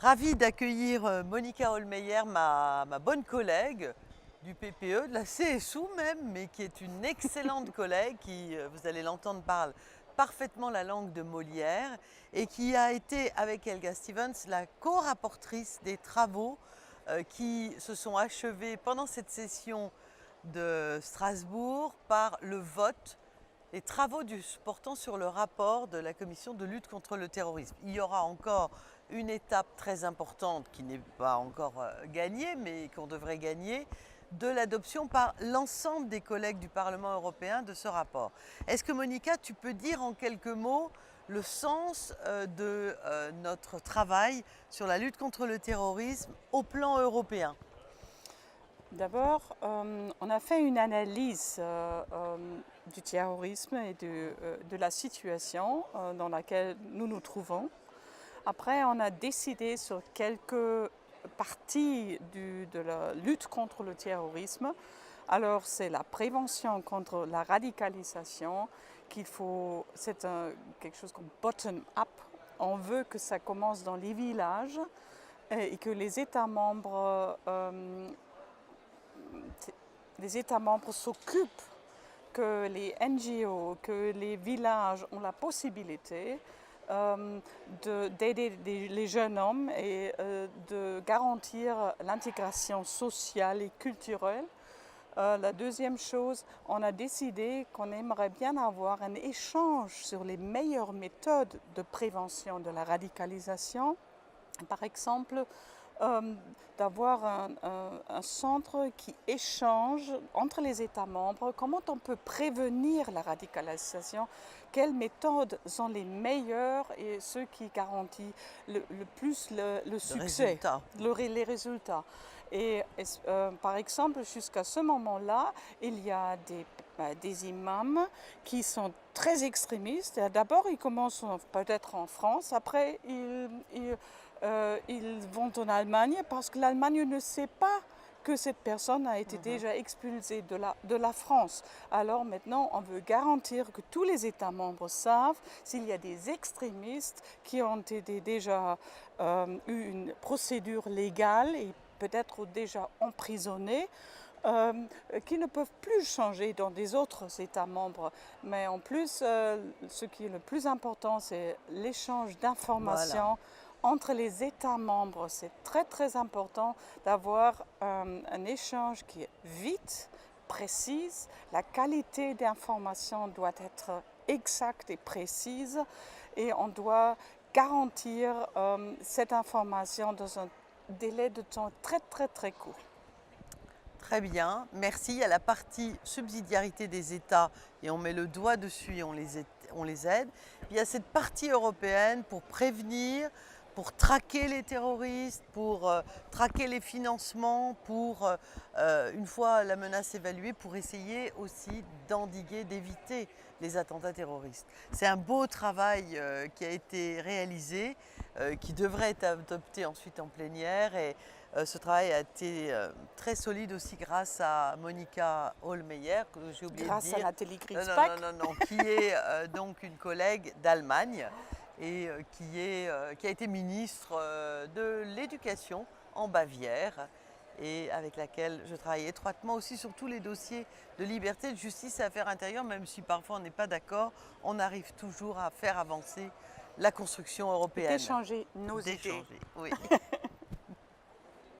Ravie d'accueillir Monica Hohlmeier, ma bonne collègue du PPE, de la CSU même, mais qui est une excellente collègue qui, vous allez l'entendre, parle parfaitement la langue de Molière et qui a été, avec Helga Stevens, la co-rapportrice des travaux qui se sont achevés pendant cette session de Strasbourg par le vote les travaux portant sur le rapport de la commission de lutte contre le terrorisme. Il y aura encore une étape très importante qui n'est pas encore gagnée, mais qu'on devrait gagner, de l'adoption par l'ensemble des collègues du Parlement européen de ce rapport. Est-ce que Monica, tu peux dire en quelques mots le sens de notre travail sur la lutte contre le terrorisme au plan européen ? D'abord, on a fait une analyse du terrorisme et de la situation dans laquelle nous nous trouvons. Après, on a décidé sur quelques parties de la lutte contre le terrorisme. Alors, c'est la prévention contre la radicalisation c'est quelque chose comme bottom-up. On veut que ça commence dans les villages et que les États membres s'occupent, que les NGO, que les villages ont la possibilité d'aider les jeunes hommes et de garantir l'intégration sociale et culturelle. La deuxième chose, on a décidé qu'on aimerait bien avoir un échange sur les meilleures méthodes de prévention de la radicalisation. Par exemple, d'avoir un centre qui échange entre les États membres comment on peut prévenir la radicalisation, quelles méthodes sont les meilleures et ceux qui garantissent le plus le succès, les résultats. Et par exemple, jusqu'à ce moment-là, il y a des imams qui sont très extrémistes. D'abord, ils commencent peut-être en France, après ils vont en Allemagne parce que l'Allemagne ne sait pas que cette personne a été déjà expulsée de la France. Alors maintenant, on veut garantir que tous les États membres savent s'il y a des extrémistes qui ont été déjà eu une procédure légale et peut-être déjà emprisonnés, qui ne peuvent plus changer dans des autres États membres. Mais en plus, ce qui est le plus important, c'est l'échange d'informations. Voilà. Entre les États membres, c'est très très important d'avoir un échange qui est vite, précis. La qualité d'information doit être exacte et précise et on doit garantir cette information dans un délai de temps très très très court. Très bien, merci. Il y a la partie subsidiarité des États et on met le doigt dessus et on les aide. Puis il y a cette partie européenne pour prévenir, pour traquer les terroristes, pour traquer les financements, pour, une fois la menace évaluée, pour essayer aussi d'endiguer, d'éviter les attentats terroristes. C'est un beau travail qui a été réalisé, qui devrait être adopté ensuite en plénière. Et ce travail a été très solide aussi grâce à Monica Hohlmeier, que j'ai oublié de dire. Grâce à Nathalie Griesbach. Non, qui est donc une collègue d'Allemagne et qui a été ministre de l'Éducation en Bavière et avec laquelle je travaille étroitement aussi sur tous les dossiers de liberté, de justice et affaires intérieures, même si parfois on n'est pas d'accord, on arrive toujours à faire avancer la construction européenne. D'échanger nos idées. Oui.